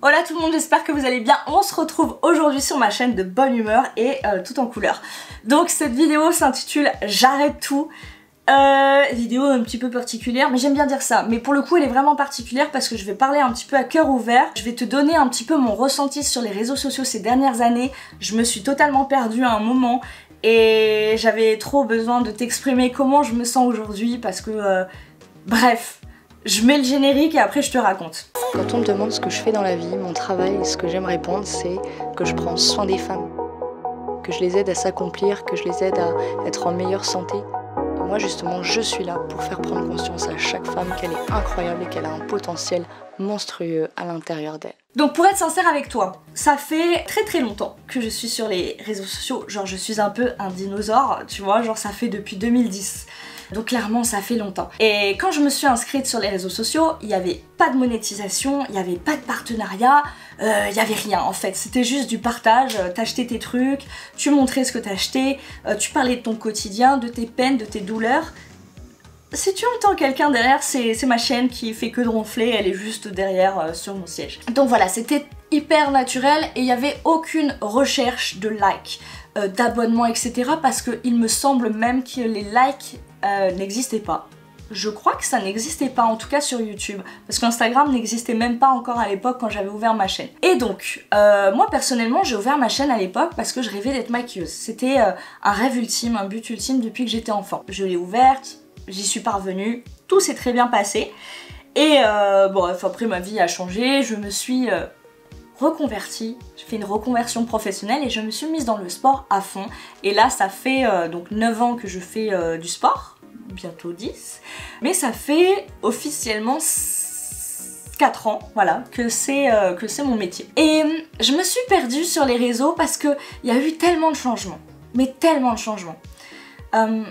Hola tout le monde, j'espère que vous allez bien. On se retrouve aujourd'hui sur ma chaîne de bonne humeur et tout en couleur. Donc cette vidéo s'intitule J'arrête tout. Vidéo un petit peu particulière, mais j'aime bien dire ça. Mais pour le coup elle est vraiment particulière parce que je vais parler un petit peu à cœur ouvert. Je vais te donner un petit peu mon ressenti sur les réseaux sociaux ces dernières années. Je me suis totalement perdue à un moment et j'avais trop besoin de t'exprimer comment je me sens aujourd'hui parce que bref, je mets le générique et après je te raconte. Quand on me demande ce que je fais dans la vie, mon travail, ce que j'aime répondre, c'est que je prends soin des femmes, que je les aide à s'accomplir, que je les aide à être en meilleure santé. Et moi justement, je suis là pour faire prendre conscience à chaque femme qu'elle est incroyable et qu'elle a un potentiel monstrueux à l'intérieur d'elle. Donc pour être sincère avec toi, ça fait très longtemps que je suis sur les réseaux sociaux, genre je suis un peu un dinosaure, tu vois, genre ça fait depuis 2010. Donc clairement ça fait longtemps. Et quand je me suis inscrite sur les réseaux sociaux, il n'y avait pas de monétisation, il n'y avait pas de partenariat, il n'y avait rien en fait. C'était juste du partage, t'achetais tes trucs, tu montrais ce que t'achetais, tu parlais de ton quotidien, de tes peines, de tes douleurs. Si tu entends quelqu'un derrière, c'est ma chaîne qui fait que de ronfler, elle est juste derrière sur mon siège. Donc voilà, c'était hyper naturel et il n'y avait aucune recherche de likes, d'abonnements, etc. Parce qu'il me semble même que les likes n'existaient pas. Je crois que ça n'existait pas, en tout cas sur YouTube, parce qu'Instagram n'existait même pas encore à l'époque quand j'avais ouvert ma chaîne. Et donc, moi personnellement, j'ai ouvert ma chaîne à l'époque parce que je rêvais d'être maquilleuse. C'était un rêve ultime, un but ultime depuis que j'étais enfant. Je l'ai ouverte, j'y suis parvenue, tout s'est très bien passé. Et bon, après ma vie a changé, je me suis reconvertie, j'ai fait une reconversion professionnelle et je me suis mise dans le sport à fond. Et là, ça fait donc 9 ans que je fais du sport. Bientôt 10, mais ça fait officiellement 4 ans, voilà, que c'est mon métier. Et je me suis perdue sur les réseaux parce qu'il y a eu tellement de changements, mais tellement de changements. Il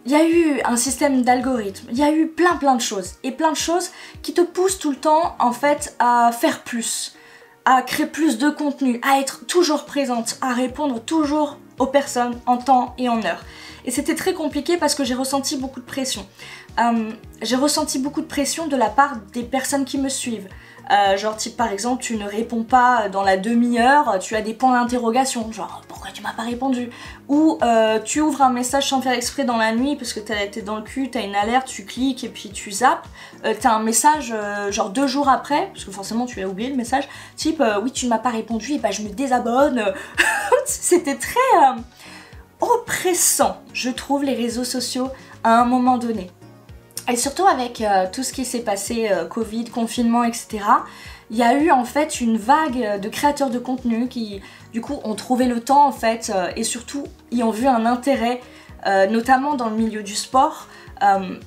y a eu un système d'algorithmes, il y a eu plein de choses, et plein de choses qui te poussent tout le temps en fait à faire plus, à créer plus de contenu, à être toujours présente, à répondre toujours aux personnes en temps et en heure. Et c'était très compliqué parce que j'ai ressenti beaucoup de pression. J'ai ressenti beaucoup de pression de la part des personnes qui me suivent. Genre type par exemple, tu ne réponds pas dans la demi-heure, tu as des points d'interrogation, genre pourquoi tu m'as pas répondu? Ou tu ouvres un message sans faire exprès dans la nuit parce que t'es dans le cul, t'as une alerte, tu cliques et puis tu zappes. T'as un message genre 2 jours après, parce que forcément tu as oublié le message, type oui tu ne m'as pas répondu et bah je me désabonne. C'était très oppressant, je trouve, les réseaux sociaux à un moment donné. Et surtout avec tout ce qui s'est passé, Covid, confinement, etc. Il y a eu en fait une vague de créateurs de contenu qui du coup ont trouvé le temps en fait et surtout y ont vu un intérêt notamment dans le milieu du sport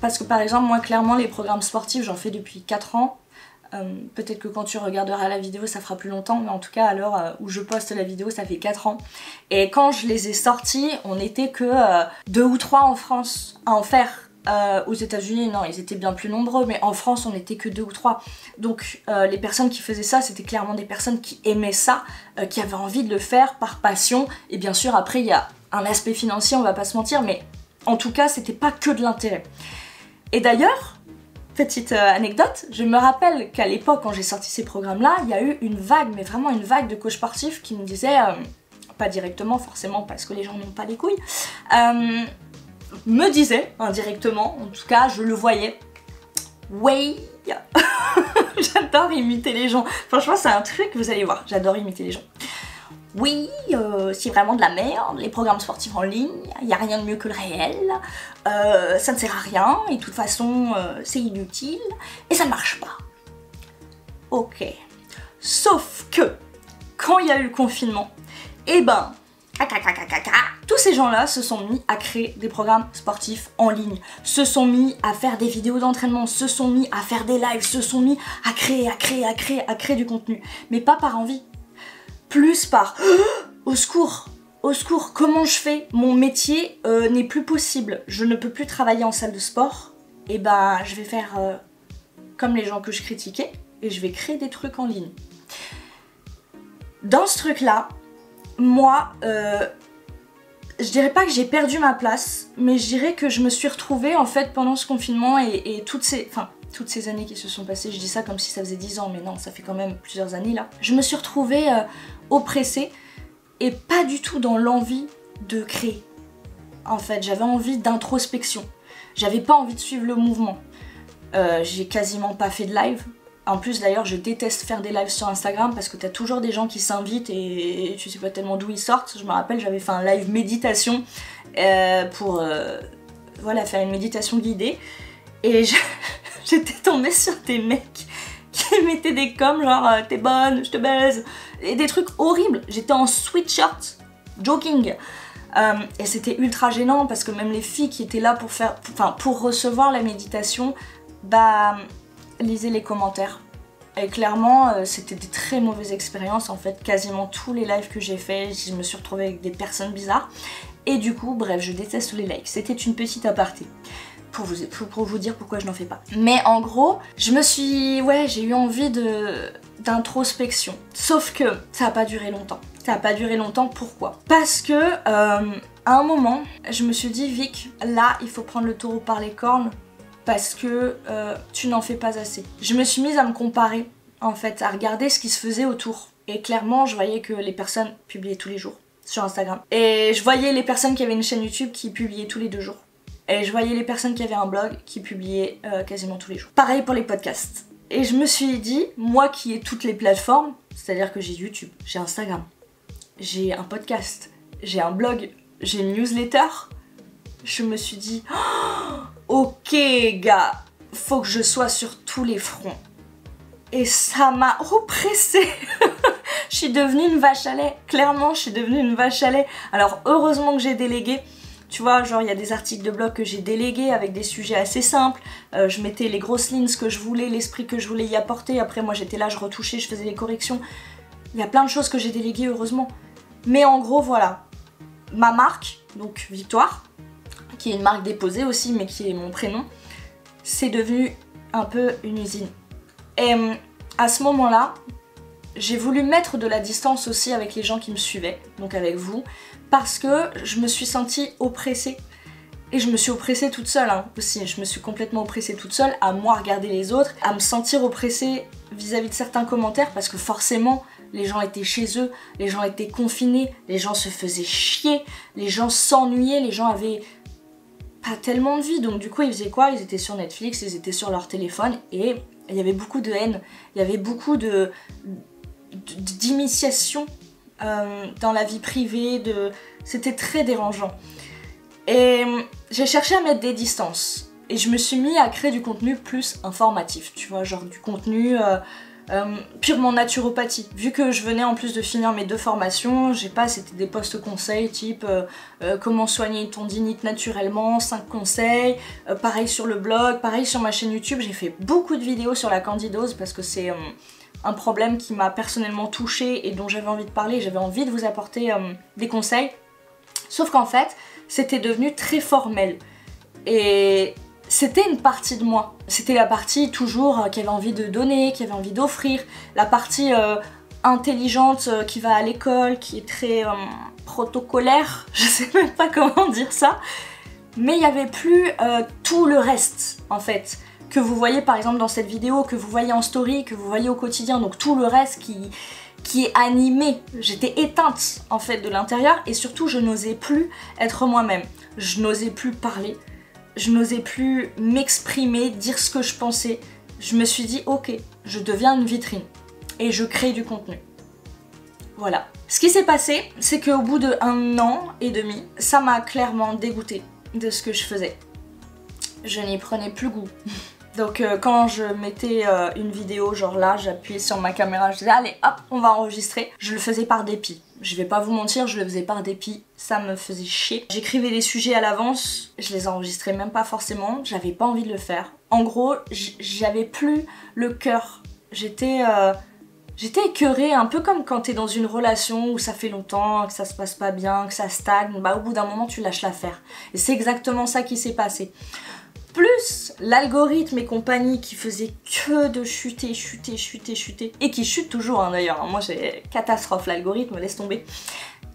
parce que par exemple moi clairement les programmes sportifs j'en fais depuis 4 ans. Peut-être que quand tu regarderas la vidéo ça fera plus longtemps, mais en tout cas à l'heure où je poste la vidéo ça fait 4 ans. Et quand je les ai sortis, on n'était que 2 ou 3 en France à en faire. Aux États-Unis, non, ils étaient bien plus nombreux, mais en France, on n'était que 2 ou 3. Donc les personnes qui faisaient ça, c'était clairement des personnes qui aimaient ça, qui avaient envie de le faire par passion. Et bien sûr, après, il y a un aspect financier, on va pas se mentir, mais en tout cas, c'était pas que de l'intérêt. Et d'ailleurs, petite anecdote, je me rappelle qu'à l'époque, quand j'ai sorti ces programmes-là, il y a eu une vague, mais vraiment une vague de coachs sportifs qui me disaient, pas directement forcément parce que les gens n'ont pas les couilles, me disait indirectement, en tout cas je le voyais, oui, j'adore imiter les gens, franchement c'est un truc, vous allez voir, j'adore imiter les gens. Oui, c'est vraiment de la merde, les programmes sportifs en ligne, il n'y a rien de mieux que le réel, ça ne sert à rien, et de toute façon c'est inutile, et ça ne marche pas. Ok, sauf que, quand il y a eu le confinement, eh ben, tous ces gens-là se sont mis à créer des programmes sportifs en ligne, se sont mis à faire des vidéos d'entraînement, se sont mis à faire des lives, se sont mis à créer du contenu. Mais pas par envie, plus par au secours, comment je fais? Mon métier n'est plus possible, je ne peux plus travailler en salle de sport, et ben je vais faire comme les gens que je critiquais, et je vais créer des trucs en ligne. Dans ce truc-là, moi, je dirais pas que j'ai perdu ma place, mais je dirais que je me suis retrouvée en fait pendant ce confinement et toutes ces... Enfin, toutes ces années qui se sont passées, je dis ça comme si ça faisait 10 ans, mais non, ça fait quand même plusieurs années là, je me suis retrouvée oppressée et pas du tout dans l'envie de créer. En fait, j'avais envie d'introspection. J'avais pas envie de suivre le mouvement. J'ai quasiment pas fait de live. En plus d'ailleurs, je déteste faire des lives sur Instagram parce que t'as toujours des gens qui s'invitent et tu sais pas tellement d'où ils sortent. Je me rappelle, j'avais fait un live méditation pour voilà, faire une méditation guidée. Et j'étais tombée sur des mecs qui mettaient des coms genre t'es bonne, je te baise, et des trucs horribles. J'étais en sweatshirt, jogging. Et c'était ultra gênant parce que même les filles qui étaient là pour recevoir la méditation, bah lisaient les commentaires. Et clairement, c'était des très mauvaises expériences. En fait, quasiment tous les lives que j'ai fait, je me suis retrouvée avec des personnes bizarres. Et du coup, bref, je déteste les likes. C'était une petite aparté. Pour vous dire pourquoi je n'en fais pas. Mais en gros, j'ai eu envie d'introspection. Sauf que ça n'a pas duré longtemps. Ça n'a pas duré longtemps, pourquoi? Parce que, à un moment, je me suis dit, Vic, là, il faut prendre le taureau par les cornes parce que tu n'en fais pas assez. Je me suis mise à me comparer, en fait, à regarder ce qui se faisait autour. Et clairement, je voyais que les personnes publiaient tous les jours sur Instagram. Et je voyais les personnes qui avaient une chaîne YouTube qui publiaient tous les 2 jours. Et je voyais les personnes qui avaient un blog qui publiaient quasiment tous les jours. Pareil pour les podcasts. Et je me suis dit, moi qui ai toutes les plateformes, c'est-à-dire que j'ai YouTube, j'ai Instagram, j'ai un podcast, j'ai un blog, j'ai une newsletter, je me suis dit, oh, ok gars, faut que je sois sur tous les fronts. Et ça m'a oppressée. Je suis devenue une vache à lait. Clairement, je suis devenue une vache à lait. Alors heureusement que j'ai délégué. Tu vois, genre il y a des articles de blog que j'ai délégués avec des sujets assez simples. Je mettais les grosses lignes, ce que je voulais, l'esprit que je voulais y apporter. Après moi j'étais là, je retouchais, je faisais les corrections. Il y a plein de choses que j'ai déléguées, heureusement. Mais en gros, voilà. Ma marque, donc Victoire, qui est une marque déposée aussi, mais qui est mon prénom, c'est devenu un peu une usine. Et à ce moment-là, j'ai voulu mettre de la distance aussi avec les gens qui me suivaient, donc avec vous, parce que je me suis sentie oppressée. Et je me suis oppressée toute seule aussi, je me suis complètement oppressée toute seule à moi regarder les autres, à me sentir oppressée vis-à-vis de certains commentaires parce que forcément les gens étaient chez eux, les gens étaient confinés, les gens se faisaient chier, les gens s'ennuyaient, les gens avaient pas tellement de vie, donc du coup ils faisaient quoi? Ils étaient sur Netflix, ils étaient sur leur téléphone et il y avait beaucoup de haine, il y avait beaucoup d'initiation dans la vie privée, c'était très dérangeant. Et j'ai cherché à mettre des distances. Et je me suis mis à créer du contenu plus informatif, tu vois, genre du contenu purement naturopathie. Vu que je venais en plus de finir mes 2 formations, c'était des posts conseils type comment soigner une tendinite naturellement, 5 conseils, pareil sur le blog, pareil sur ma chaîne YouTube, j'ai fait beaucoup de vidéos sur la candidose parce que c'est un problème qui m'a personnellement touchée et dont j'avais envie de parler, j'avais envie de vous apporter des conseils. Sauf qu'en fait, c'était devenu très formel. Et c'était une partie de moi. C'était la partie toujours qui avait envie de donner, qui avait envie d'offrir. La partie intelligente qui va à l'école, qui est très protocolaire. Je sais même pas comment dire ça. Mais il n'y avait plus tout le reste, en fait. Que vous voyez par exemple dans cette vidéo, que vous voyez en story, que vous voyez au quotidien. Donc tout le reste qui est animé. J'étais éteinte en fait de l'intérieur et surtout je n'osais plus être moi-même. Je n'osais plus parler, je n'osais plus m'exprimer, dire ce que je pensais. Je me suis dit ok, je deviens une vitrine et je crée du contenu. Voilà. Ce qui s'est passé, c'est qu'au bout d'1 an et demi, ça m'a clairement dégoûtée de ce que je faisais. Je n'y prenais plus goût. Donc quand je mettais une vidéo genre là, j'appuyais sur ma caméra, je disais allez hop, on va enregistrer. Je le faisais par dépit. Je vais pas vous mentir, je le faisais par dépit. Ça me faisait chier. J'écrivais des sujets à l'avance, je les enregistrais même pas forcément. J'avais pas envie de le faire. En gros, j'avais plus le cœur. J'étais écœurée, un peu comme quand t'es dans une relation où ça fait longtemps, que ça se passe pas bien, que ça stagne. Bah au bout d'un moment, tu lâches l'affaire. Et c'est exactement ça qui s'est passé. Plus l'algorithme et compagnie qui faisait que de chuter, et qui chute toujours d'ailleurs, moi j'ai catastrophe l'algorithme, laisse tomber.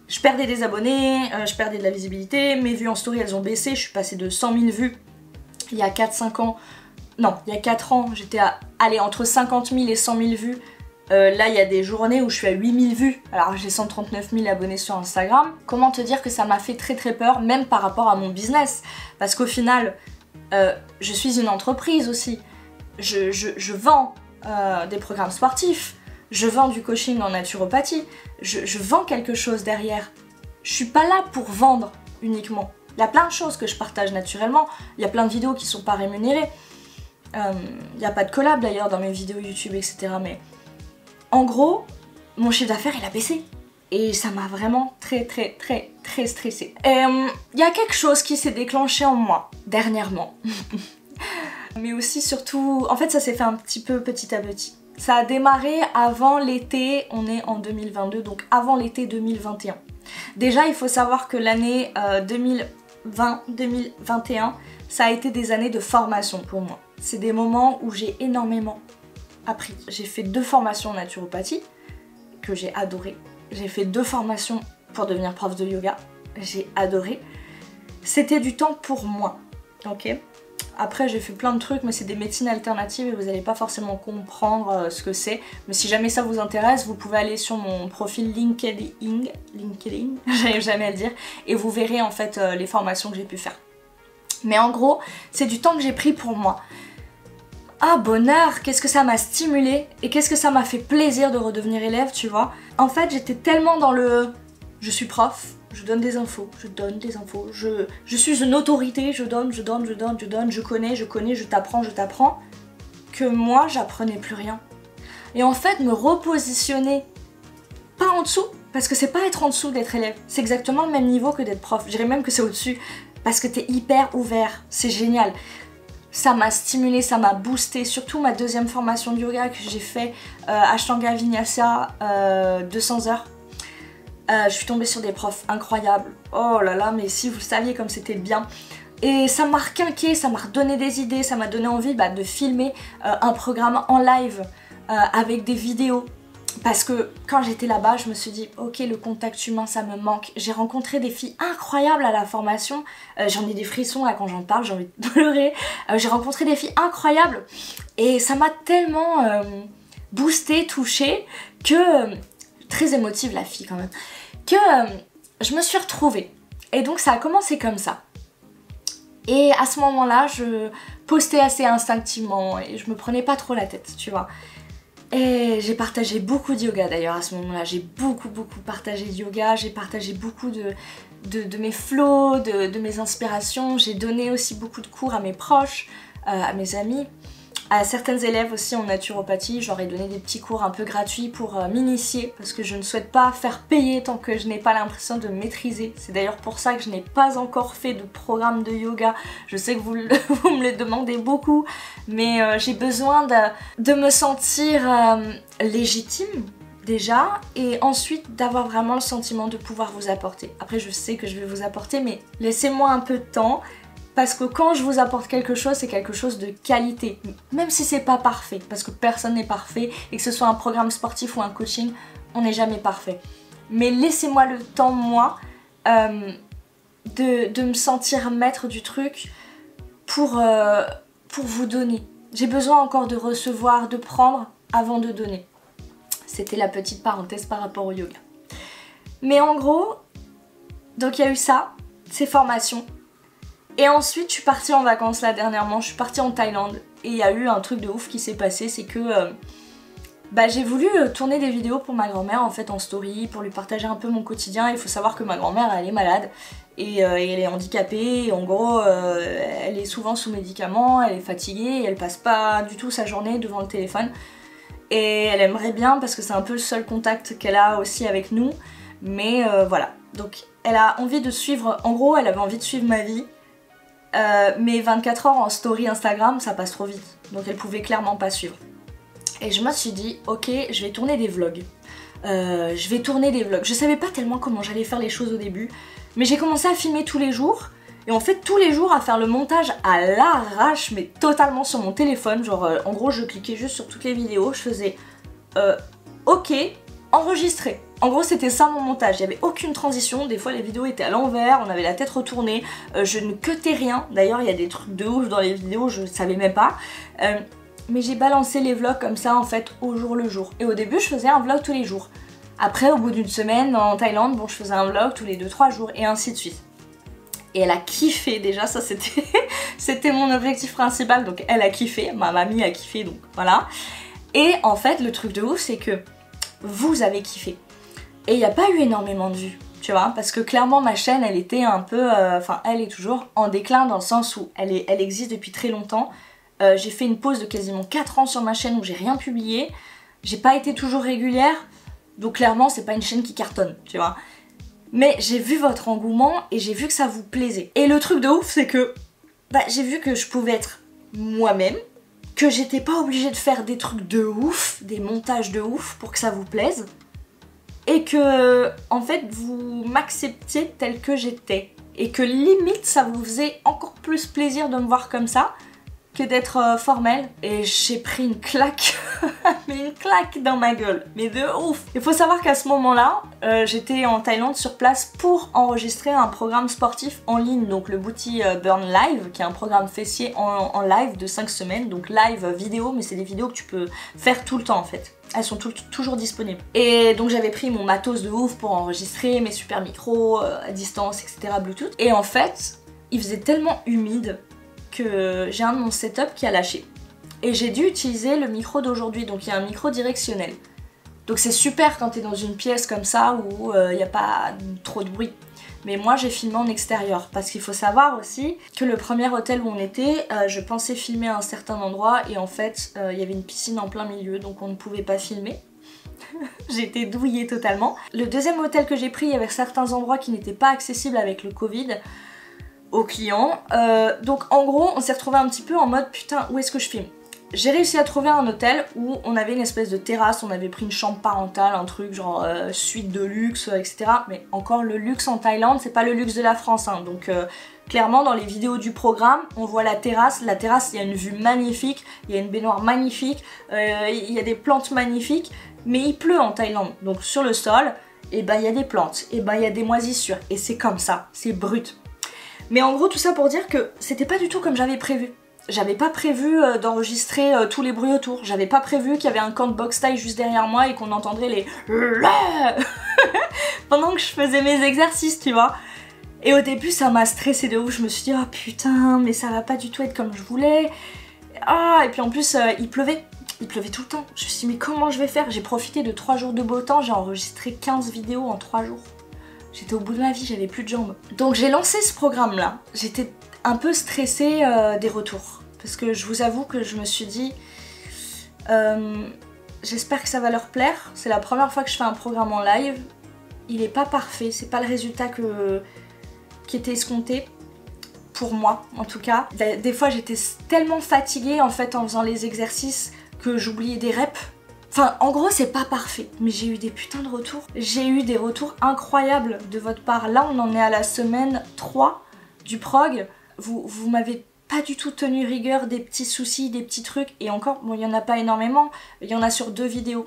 Je perdais des abonnés, je perdais de la visibilité, mes vues en story elles ont baissé, je suis passée de 100 000 vues il y a 4-5 ans Non, il y a 4 ans, j'étais à, allez, entre 50 000 et 100 000 vues. Là, il y a des journées où je suis à 8 000 vues. Alors, j'ai 139 000 abonnés sur Instagram. Comment te dire que ça m'a fait très peur, même par rapport à mon business. Parce qu'au final, je suis une entreprise aussi. Je vends des programmes sportifs. Je vends du coaching en naturopathie. Je vends quelque chose derrière. Je suis pas là pour vendre uniquement. Il y a plein de choses que je partage naturellement. Il y a plein de vidéos qui sont pas rémunérées. Il n'y a pas de collab d'ailleurs dans mes vidéos YouTube, etc. Mais en gros, mon chiffre d'affaires il a baissé. Et ça m'a vraiment très stressée. Et il y a quelque chose qui s'est déclenché en moi dernièrement. Mais aussi surtout, en fait ça s'est fait un petit peu petit à petit. Ça a démarré avant l'été, on est en 2022, donc avant l'été 2021. Déjà il faut savoir que l'année 2020-2021, ça a été des années de formation pour moi. C'est des moments où j'ai énormément appris. J'ai fait 2 formations en naturopathie, que j'ai adoré. J'ai fait 2 formations pour devenir prof de yoga, j'ai adoré. C'était du temps pour moi, ok ? Après j'ai fait plein de trucs mais c'est des médecines alternatives et vous n'allez pas forcément comprendre ce que c'est. Mais si jamais ça vous intéresse, vous pouvez aller sur mon profil LinkedIn, j'arrive jamais à le dire, et vous verrez en fait les formations que j'ai pu faire. Mais en gros, c'est du temps que j'ai pris pour moi. Ah bonheur, qu'est-ce que ça m'a stimulé et qu'est-ce que ça m'a fait plaisir de redevenir élève, tu vois. En fait j'étais tellement dans le... Je suis prof, je donne des infos, je suis une autorité, je donne, je connais, je t'apprends, que moi j'apprenais plus rien. Et en fait me repositionner, pas en dessous, parce que c'est pas être en dessous d'être élève, c'est exactement le même niveau que d'être prof, je dirais même que c'est au-dessus, parce que t'es hyper ouvert, c'est génial. Ça m'a stimulé, ça m'a boosté, surtout ma 2e formation de yoga que j'ai fait, Ashtanga Vinyasa, 200 heures. Je suis tombée sur des profs incroyables. Oh là là, mais si vous saviez comme c'était bien. Et ça m'a requinqué, ça m'a redonné des idées, ça m'a donné envie de filmer un programme en live avec des vidéos. Parce que quand j'étais là-bas, je me suis dit, ok, le contact humain, ça me manque. J'ai rencontré des filles incroyables à la formation. J'en ai des frissons là quand j'en parle, j'ai envie de pleurer. J'ai rencontré des filles incroyables. Et ça m'a tellement boostée, touchée, que... très émotive la fille quand même, que je me suis retrouvée. Et donc ça a commencé comme ça. Et à ce moment-là, je postais assez instinctivement et je me prenais pas trop la tête, tu vois. Et j'ai partagé beaucoup de yoga d'ailleurs à ce moment-là. J'ai beaucoup partagé de yoga, j'ai partagé beaucoup de mes flows, de mes inspirations. J'ai donné aussi beaucoup de cours à mes proches, à mes amis. À certaines élèves aussi en naturopathie, je leur ai donné des petits cours un peu gratuits pour m'initier parce que je ne souhaite pas faire payer tant que je n'ai pas l'impression de maîtriser. C'est d'ailleurs pour ça que je n'ai pas encore fait de programme de yoga. Je sais que vous me le demandez beaucoup, mais j'ai besoin de me sentir légitime déjà et ensuite d'avoir vraiment le sentiment de pouvoir vous apporter. Après je sais que je vais vous apporter mais laissez-moi un peu de temps. Parce que quand je vous apporte quelque chose, c'est quelque chose de qualité. Même si c'est pas parfait, parce que personne n'est parfait, et que ce soit un programme sportif ou un coaching, on n'est jamais parfait. Mais laissez-moi le temps, moi, de me sentir maître du truc pour vous donner. J'ai besoin encore de recevoir, de prendre avant de donner. C'était la petite parenthèse par rapport au yoga. Mais en gros, donc il y a eu ça, ces formations. Et ensuite je suis partie en vacances là dernièrement, je suis partie en Thaïlande et il y a eu un truc de ouf qui s'est passé, c'est que j'ai voulu tourner des vidéos pour ma grand-mère en fait en story, pour lui partager un peu mon quotidien. Il faut savoir que ma grand-mère elle est malade et elle est handicapée, et en gros elle est souvent sous médicaments, elle est fatiguée et elle passe pas du tout sa journée devant le téléphone. Et elle aimerait bien parce que c'est un peu le seul contact qu'elle a aussi avec nous, mais voilà. Donc elle a envie de suivre, en gros elle avait envie de suivre ma vie. Mais 24 heures en story Instagram ça passe trop vite, donc elle pouvait clairement pas suivre. Et je me suis dit ok, je vais tourner des vlogs. Je savais pas tellement comment j'allais faire les choses au début, mais j'ai commencé à filmer tous les jours. Et en fait tous les jours à faire le montage à l'arrache, mais totalement sur mon téléphone. Genre en gros je cliquais juste sur toutes les vidéos, je faisais ok, enregistrer. En gros c'était ça mon montage, il n'y avait aucune transition, des fois les vidéos étaient à l'envers, on avait la tête retournée, je ne cutais rien, d'ailleurs il y a des trucs de ouf dans les vidéos, je savais même pas. Mais j'ai balancé les vlogs comme ça en fait au jour le jour. Et au début je faisais un vlog tous les jours. Après au bout d'une semaine en Thaïlande, bon je faisais un vlog tous les 2-3 jours et ainsi de suite. Et elle a kiffé déjà, ça c'était c'était mon objectif principal, donc elle a kiffé, ma mamie a kiffé donc voilà. Et en fait le truc de ouf c'est que vous avez kiffé. Et il n'y a pas eu énormément de vues, tu vois, parce que clairement ma chaîne elle était un peu, enfin elle est toujours en déclin dans le sens où elle existe depuis très longtemps. J'ai fait une pause de quasiment 4 ans sur ma chaîne où j'ai rien publié, j'ai pas été toujours régulière, donc clairement c'est pas une chaîne qui cartonne, tu vois. Mais j'ai vu votre engouement et j'ai vu que ça vous plaisait. Et le truc de ouf c'est que j'ai vu que je pouvais être moi-même, que j'étais pas obligée de faire des trucs de ouf, des montages de ouf pour que ça vous plaise. Et que, en fait, vous m'acceptiez tel que j'étais. Et que limite, ça vous faisait encore plus plaisir de me voir comme ça que d'être formelle. Et j'ai pris une claque, mais une claque dans ma gueule, mais de ouf. Il faut savoir qu'à ce moment-là, j'étais en Thaïlande sur place pour enregistrer un programme sportif en ligne, donc le Booty Burn Live, qui est un programme fessier en live de 5 semaines, donc live vidéo, mais c'est des vidéos que tu peux faire tout le temps en fait. Elles sont toujours disponibles. Et donc j'avais pris mon matos de ouf pour enregistrer, mes super micros à distance, etc. Bluetooth. Et en fait, il faisait tellement humide que j'ai un de mon setup qui a lâché. Et j'ai dû utiliser le micro d'aujourd'hui, donc il y a un micro directionnel. Donc c'est super quand t'es dans une pièce comme ça où il n'y a pas trop de bruit. Mais moi j'ai filmé en extérieur parce qu'il faut savoir aussi que le premier hôtel où on était, je pensais filmer à un certain endroit et en fait il y avait une piscine en plein milieu donc on ne pouvait pas filmer. J'étais douillée totalement. Le deuxième hôtel que j'ai pris, il y avait certains endroits qui n'étaient pas accessibles avec le Covid aux clients. Donc en gros on s'est retrouvé un petit peu en mode putain où est-ce que je filme? J'ai réussi à trouver un hôtel où on avait une espèce de terrasse, on avait pris une chambre parentale, un truc genre suite de luxe, etc. Mais encore le luxe en Thaïlande, c'est pas le luxe de la France, hein. Donc clairement dans les vidéos du programme, on voit la terrasse, il y a une vue magnifique, il y a une baignoire magnifique, il y a des plantes magnifiques, mais il pleut en Thaïlande, donc sur le sol, et ben il y a des plantes, et ben il y a des moisissures, et c'est comme ça, c'est brut. Mais en gros tout ça pour dire que c'était pas du tout comme j'avais prévu. J'avais pas prévu d'enregistrer tous les bruits autour. J'avais pas prévu qu'il y avait un camp de boxe taille juste derrière moi et qu'on entendrait les pendant que je faisais mes exercices, tu vois. Et au début ça m'a stressée de ouf. Je me suis dit oh putain mais ça va pas du tout être comme je voulais. Ah et puis en plus il pleuvait tout le temps. Je me suis dit mais comment je vais faire? J'ai profité de 3 jours de beau temps, j'ai enregistré 15 vidéos en 3 jours. J'étais au bout de ma vie, j'avais plus de jambes. Donc j'ai lancé ce programme là. J'étais un peu stressée des retours. Parce que je vous avoue que je me suis dit j'espère que ça va leur plaire. C'est la première fois que je fais un programme en live. Il est pas parfait, c'est pas le résultat qui était escompté. Pour moi en tout cas. Des fois j'étais tellement fatiguée en fait en faisant les exercices que j'oubliais des reps. Enfin en gros c'est pas parfait. Mais j'ai eu des putains de retours. J'ai eu des retours incroyables de votre part. Là on en est à la semaine 3 du prog. Vous m'avez pas du tout tenu rigueur des petits soucis, des petits trucs. Et encore, bon il y en a pas énormément. Il y en a sur 2 vidéos.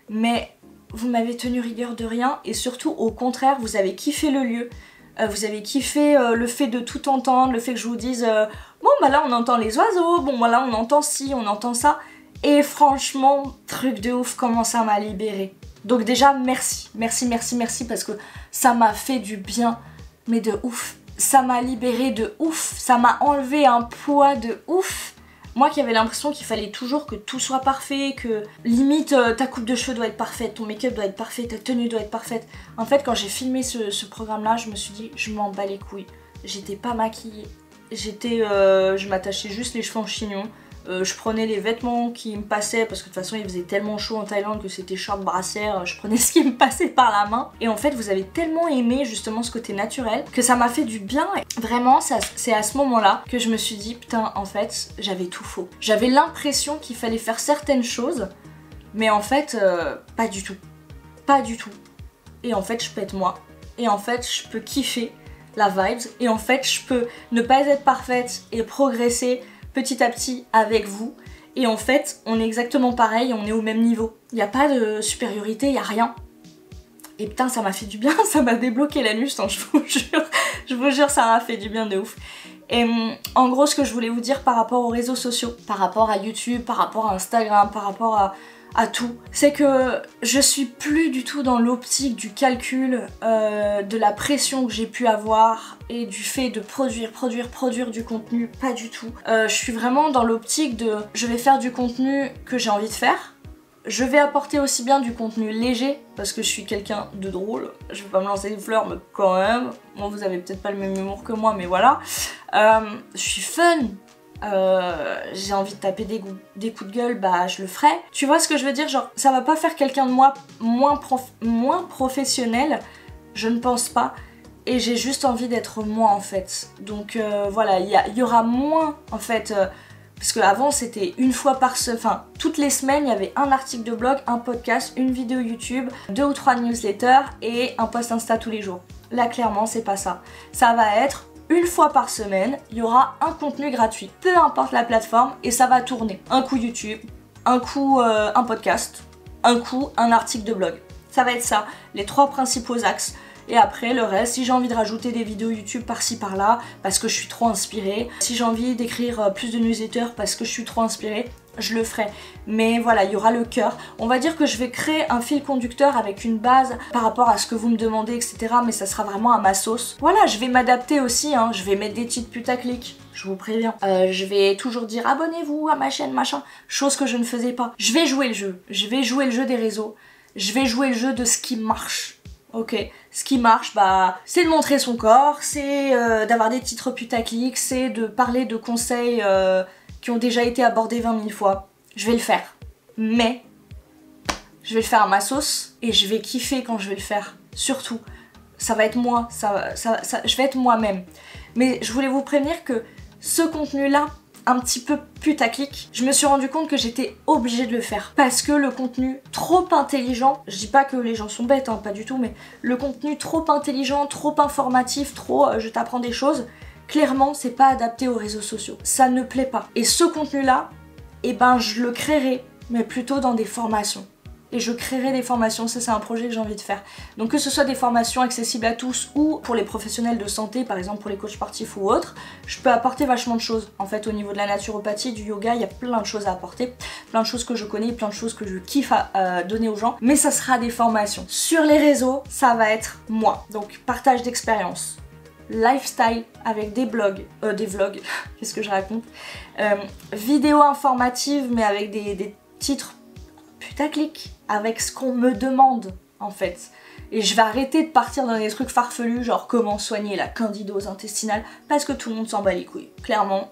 Mais vous m'avez tenu rigueur de rien. Et surtout au contraire vous avez kiffé le lieu. Vous avez kiffé le fait de tout entendre, le fait que je vous dise bon bah là on entend les oiseaux, bon bah là on entend ci, on entend ça. Et franchement, truc de ouf comment ça m'a libérée. Donc déjà merci, merci parce que ça m'a fait du bien, mais de ouf. Ça m'a libérée de ouf, ça m'a enlevé un poids de ouf. Moi qui avais l'impression qu'il fallait toujours que tout soit parfait, que limite ta coupe de cheveux doit être parfaite, ton make-up doit être parfait, ta tenue doit être parfaite. En fait quand j'ai filmé ce programme-là, je me suis dit je m'en bats les couilles. J'étais pas maquillée, je m'attachais juste les cheveux en chignon. Je prenais les vêtements qui me passaient parce que de toute façon il faisait tellement chaud en Thaïlande que c'était short, brassière, je prenais ce qui me passait par la main. Et en fait vous avez tellement aimé justement ce côté naturel que ça m'a fait du bien. Et vraiment c'est à ce moment là que je me suis dit putain en fait j'avais tout faux. J'avais l'impression qu'il fallait faire certaines choses mais en fait pas du tout. Pas du tout. Et en fait je peux être moi. Et en fait je peux kiffer la vibes. Et en fait je peux ne pas être parfaite et progresser petit à petit avec vous. Et en fait, on est exactement pareil, on est au même niveau. Il n'y a pas de supériorité, il n'y a rien. Et putain, ça m'a fait du bien, ça m'a débloqué la nuit, je vous jure, ça m'a fait du bien de ouf. Et en gros, ce que je voulais vous dire par rapport aux réseaux sociaux, par rapport à YouTube, par rapport à Instagram, par rapport à tout, c'est que je suis plus du tout dans l'optique du calcul, de la pression que j'ai pu avoir et du fait de produire du contenu, pas du tout. Je suis vraiment dans l'optique de je vais faire du contenu que j'ai envie de faire. Je vais apporter aussi bien du contenu léger, parce que je suis quelqu'un de drôle. Je vais pas me lancer des fleurs, mais quand même. Bon, vous avez peut-être pas le même humour que moi, mais voilà. Je suis fun. J'ai envie de taper des coups de gueule, bah je le ferai. Tu vois ce que je veux dire? Genre, ça va pas faire quelqu'un de moi moins professionnel, je ne pense pas. Et j'ai juste envie d'être moi en fait. Donc voilà, il y aura moins en fait... parce qu'avant c'était une fois par semaine, enfin toutes les semaines il y avait un article de blog, un podcast, une vidéo YouTube, 2 ou 3 newsletters et un post Insta tous les jours. Là clairement c'est pas ça. Ça va être une fois par semaine, il y aura un contenu gratuit, peu importe la plateforme et ça va tourner. Un coup YouTube, un coup un podcast, un coup un article de blog. Ça va être ça, les 3 principaux axes. Et après le reste, si j'ai envie de rajouter des vidéos YouTube par-ci par-là parce que je suis trop inspirée, si j'ai envie d'écrire plus de newsletters parce que je suis trop inspirée, je le ferai. Mais voilà, il y aura le cœur. On va dire que je vais créer un fil conducteur avec une base par rapport à ce que vous me demandez, etc. Mais ça sera vraiment à ma sauce. Voilà, je vais m'adapter aussi, hein. Je vais mettre des titres putaclic, je vous préviens. Je vais toujours dire abonnez-vous à ma chaîne, machin. Chose que je ne faisais pas. Je vais jouer le jeu. Je vais jouer le jeu des réseaux. Je vais jouer le jeu de ce qui marche. Ok, ce qui marche, bah, c'est de montrer son corps, c'est d'avoir des titres putaclic, c'est de parler de conseils qui ont déjà été abordés 20 000 fois. Je vais le faire. Mais, je vais le faire à ma sauce et je vais kiffer quand je vais le faire. Surtout, ça va être moi, je vais être moi-même. Mais je voulais vous prévenir que ce contenu-là, un petit peu putaclic, je me suis rendu compte que j'étais obligée de le faire. Parce que le contenu trop intelligent, je dis pas que les gens sont bêtes, hein, pas du tout, mais le contenu trop intelligent, trop informatif, trop je t'apprends des choses, clairement c'est pas adapté aux réseaux sociaux. Ça ne plaît pas. Et ce contenu-là, eh ben je le créerai, mais plutôt dans des formations. Et je créerai des formations, ça c'est un projet que j'ai envie de faire. Donc que ce soit des formations accessibles à tous ou pour les professionnels de santé, par exemple pour les coachs sportifs ou autres, je peux apporter vachement de choses. En fait au niveau de la naturopathie, du yoga, il y a plein de choses à apporter, plein de choses que je connais, plein de choses que je kiffe à donner aux gens, mais ça sera des formations. Sur les réseaux, ça va être moi, donc partage d'expérience, lifestyle avec des blogs, des vlogs, qu'est-ce que je raconte, vidéos informatives mais avec des titres putaclic, avec ce qu'on me demande en fait. Et je vais arrêter de partir dans des trucs farfelus genre comment soigner la candidose intestinale parce que tout le monde s'en bat les couilles. Clairement,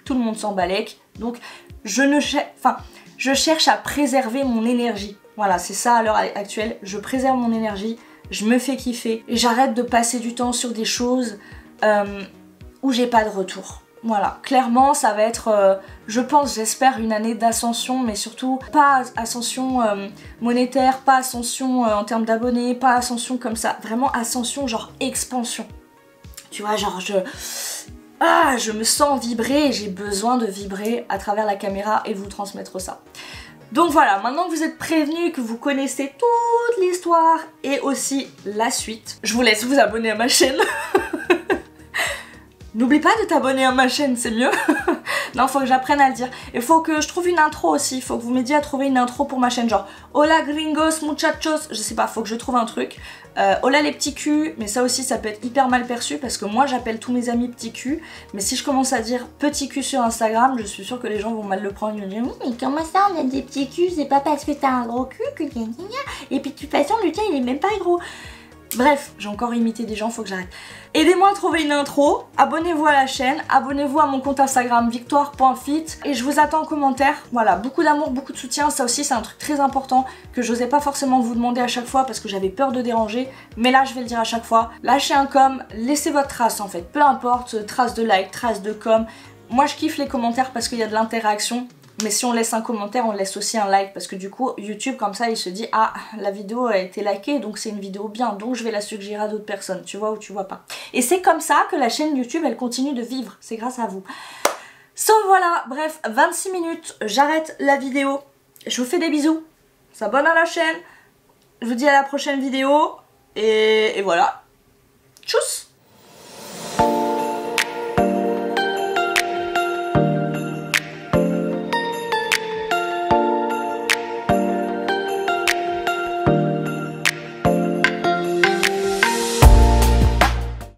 tout le monde s'en bat les couilles. Donc je cherche à préserver mon énergie. Voilà, c'est ça à l'heure actuelle. Je préserve mon énergie, je me fais kiffer et j'arrête de passer du temps sur des choses où j'ai pas de retour. Voilà, clairement ça va être, je pense, j'espère, une année d'ascension, mais surtout pas ascension monétaire, pas ascension en termes d'abonnés, pas ascension comme ça, vraiment ascension genre expansion. Tu vois, genre je me sens vibrer et j'ai besoin de vibrer à travers la caméra et vous transmettre ça. Donc voilà, maintenant que vous êtes prévenus, que vous connaissez toute l'histoire et aussi la suite, je vous laisse vous abonner à ma chaîne. N'oublie pas de t'abonner à ma chaîne, c'est mieux. Non, faut que j'apprenne à le dire. Il faut que je trouve une intro aussi. Il faut que vous m'aidiez à trouver une intro pour ma chaîne. Genre, hola gringos, muchachos. Je sais pas, faut que je trouve un truc. Hola les petits culs. Mais ça aussi, ça peut être hyper mal perçu parce que moi, j'appelle tous mes amis petits culs. Mais si je commence à dire petit cul sur Instagram, je suis sûre que les gens vont mal le prendre. Ils vont dire, oui, mais comment ça, on a des petits culs? C'est pas parce que t'as un gros cul que... Et puis de toute façon, le tien, il est même pas gros. Bref, j'ai encore imité des gens, faut que j'arrête. Aidez-moi à trouver une intro, abonnez-vous à la chaîne, abonnez-vous à mon compte Instagram victoire.fit et je vous attends en commentaire. Voilà, beaucoup d'amour, beaucoup de soutien, ça aussi c'est un truc très important que j'osais pas forcément vous demander à chaque fois parce que j'avais peur de déranger, mais là je vais le dire à chaque fois. Lâchez un com, laissez votre trace en fait, peu importe, trace de like, trace de com. Moi je kiffe les commentaires parce qu'il y a de l'interaction. Mais si on laisse un commentaire, on laisse aussi un like parce que du coup YouTube comme ça il se dit ah la vidéo a été likée donc c'est une vidéo bien donc je vais la suggérer à d'autres personnes, tu vois ou tu vois pas. Et c'est comme ça que la chaîne YouTube elle continue de vivre, c'est grâce à vous. So voilà, bref 26 minutes, j'arrête la vidéo, je vous fais des bisous, s'abonne à la chaîne, je vous dis à la prochaine vidéo Et voilà.